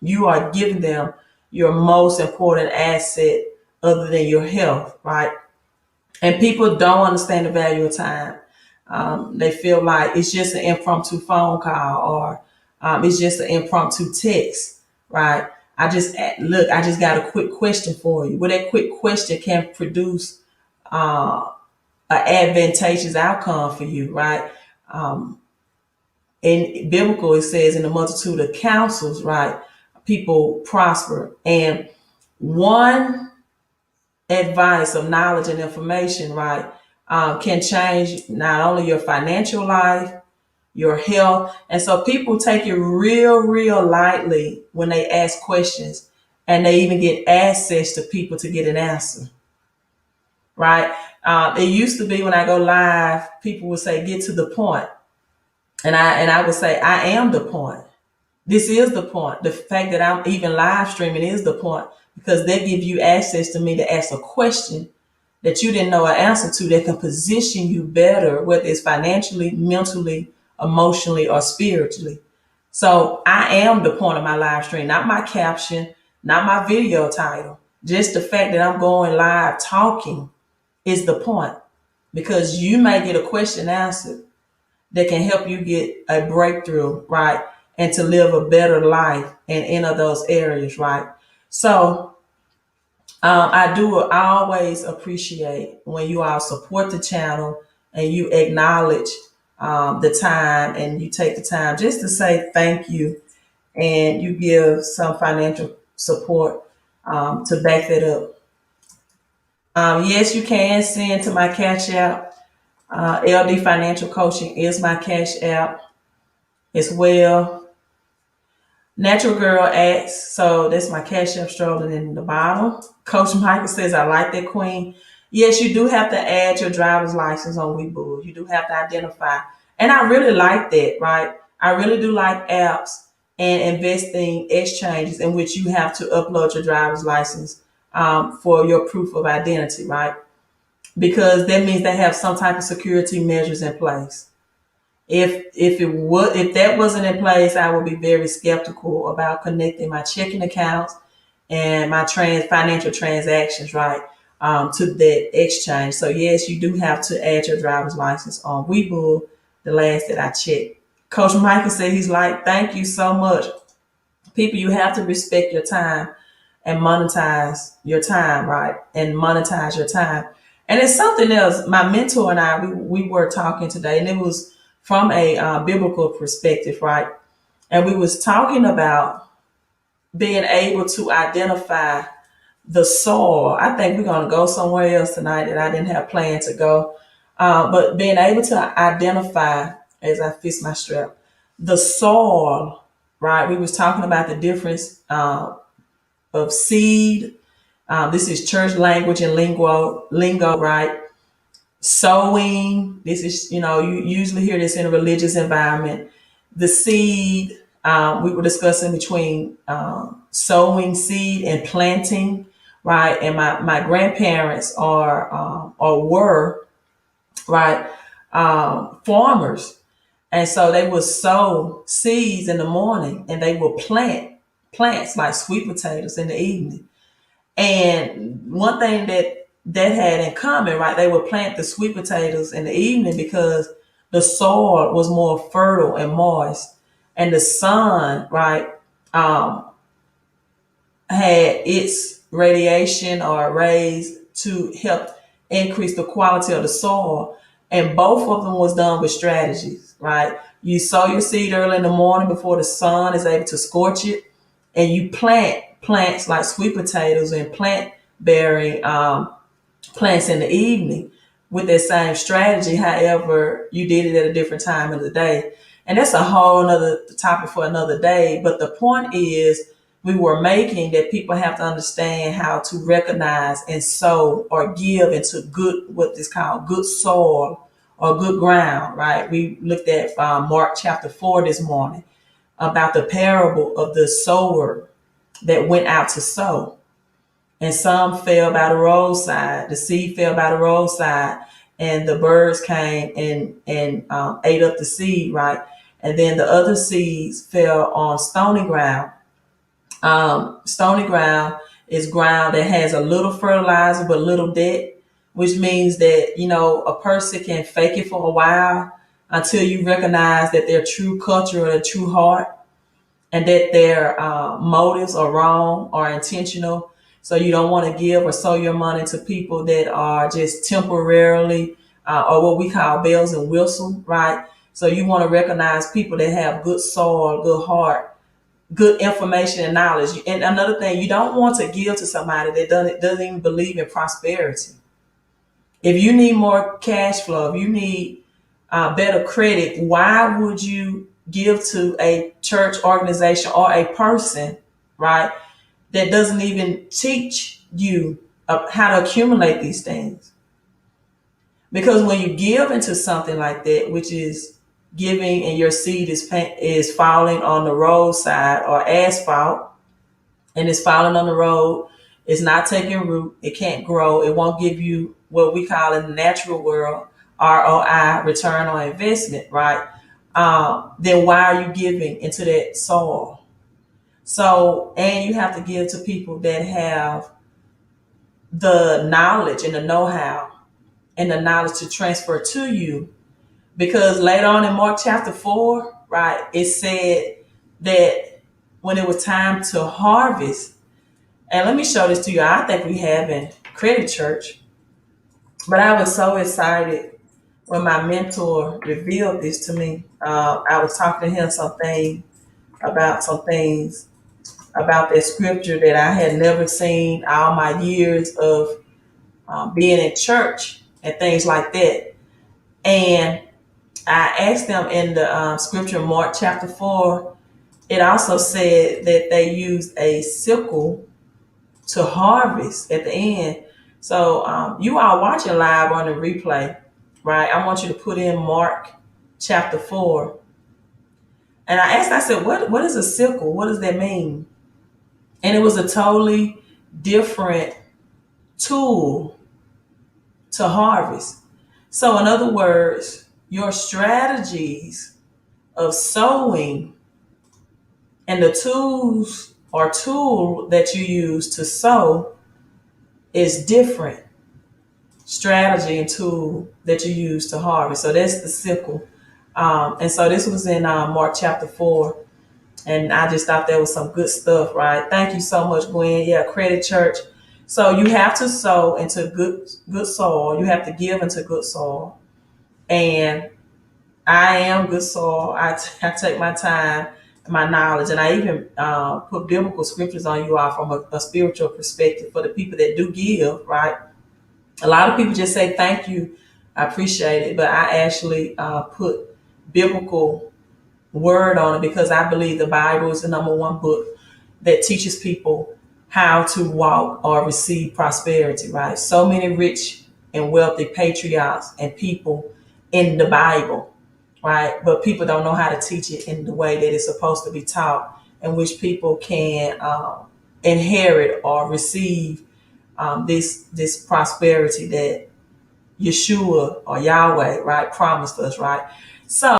You are giving them your most important asset other than your health, right? And people don't understand the value of time. They feel like it's just an impromptu phone call, or it's just an impromptu text, right? I just got a quick question for you. Well, that quick question can produce an advantageous outcome for you, right? Um, in biblical, it says, in the multitude of counsels, right, people prosper. And one advice of knowledge and information, right, can change not only your financial life, your health. And so people take it real lightly when they ask questions, and they even get access to people to get an answer, right? It used to be when I go live, people would say, get to the point. And I would say, I am the point. This is the point. The fact that I'm even live streaming is the point, because they give you access to me to ask a question that you didn't know an answer to, that can position you better, whether it's financially, mentally, emotionally, or spiritually. So I am the point of my live stream, not my caption, not my video title. Just the fact that I'm going live talking is the point, because you may get a question answered that can help you get a breakthrough, right? And to live a better life and enter those areas, right? So I always appreciate when you all support the channel and you acknowledge the time, and you take the time just to say thank you, and you give some financial support to back that up. Yes, you can send to my Cash App. LD Financial Coaching is my Cash App as well. Natural Girl asks, so that's my Cash App strolling in the bottom. Coach Michael says, I like that, Queen. Yes, you do have to add your driver's license on Webull. You do have to identify. And I really like that, right? I really do like apps and investing exchanges in which you have to upload your driver's license for your proof of identity, right? Because that means they have some type of security measures in place. If that wasn't in place, I would be very skeptical about connecting my checking accounts and my financial transactions, right, to that exchange. So yes, you do have to add your driver's license on Webull, the last that I checked. Coach Michael said, he's like, thank you so much. People, you have to respect your time and monetize your time, right? And monetize your time. And it's something else. My mentor and I, we were talking today, and it was from a biblical perspective, right? And we was talking about being able to identify the soil. I think we're going to go somewhere else tonight that I didn't have planned to go. But being able to identify, as I fix my strap, the soil, right? We was talking about the difference of seed. This is church language and lingo, right? Sowing. This is, you usually hear this in a religious environment. The seed, we were discussing between sowing seed and planting, right? And my grandparents or were, right, farmers. And so they would sow seeds in the morning, and they would plant plants like sweet potatoes in the evening. And one thing that had in common, right, they would plant the sweet potatoes in the evening because the soil was more fertile and moist, and the sun, right, had its radiation or rays to help increase the quality of the soil. And both of them was done with strategies, right? You sow your seed early in the morning before the sun is able to scorch it, and you plant plants like sweet potatoes and plant bearing plants in the evening with that same strategy. However, you did it at a different time of the day. And that's a whole nother topic for another day. But the point is, we were making that people have to understand how to recognize and sow or give into what is called good soil or good ground, right? We looked at Mark chapter 4 this morning about the parable of the sower that went out to sow. And some fell by the roadside. The seed fell by the roadside, and the birds came and ate up the seed, right? And then the other seeds fell on stony ground, Stony ground is ground that has a little fertilizer but little debt, which means that, a person can fake it for a while until you recognize that their true culture or their true heart, and that their motives are wrong or intentional. So you don't want to give or sow your money to people that are just temporarily, or what we call bells and whistles, right? So you want to recognize people that have good soul, good heart, good information and knowledge. And another thing, you don't want to give to somebody that doesn't even believe in prosperity. If you need more cash flow, if you need better credit, why would you give to a church organization or a person, right, that doesn't even teach you how to accumulate these things? Because when you give into something like that, which is giving and your seed is falling on the roadside or asphalt, and it's falling on the road, it's not taking root, it can't grow, it won't give you what we call in the natural world ROI, return on investment, right? Then why are you giving into that soil? So, and you have to give to people that have the knowledge and the know-how and the knowledge to transfer to you. Because later on in Mark chapter 4, right, it said that when it was time to harvest, and let me show this to you. I think we have in Credit Church, but I was so excited when my mentor revealed this to me. I was talking to him some things about that scripture that I had never seen all my years of being in church and things like that. And I asked them in the scripture, Mark chapter 4, it also said that they used a sickle to harvest at the end. So you are watching live on the replay, right? I want you to put in Mark chapter 4. And I said, what is a sickle? What does that mean? And it was a totally different tool to harvest. So in other words, your strategies of sowing and the tools or tool that you use to sow is different strategy and tool that you use to harvest. So that's the sickle. And so this was in Mark chapter 4. And I just thought that was some good stuff, right? Thank you so much, Gwen. Yeah, Credit Church. So you have to sow into good soil. You have to give into good soil. And I am good soil. I take my time, my knowledge, and I even put biblical scriptures on you all from a spiritual perspective for the people that do give, right? A lot of people just say thank you, I appreciate it, but I actually put biblical word on it because I believe the Bible is the number one book that teaches people how to walk or receive prosperity, right? So many rich and wealthy patriots and people in the Bible, right? But people don't know how to teach it in the way that it's supposed to be taught, in which people can inherit or receive this prosperity that Yeshua or Yahweh, right, promised us, right? So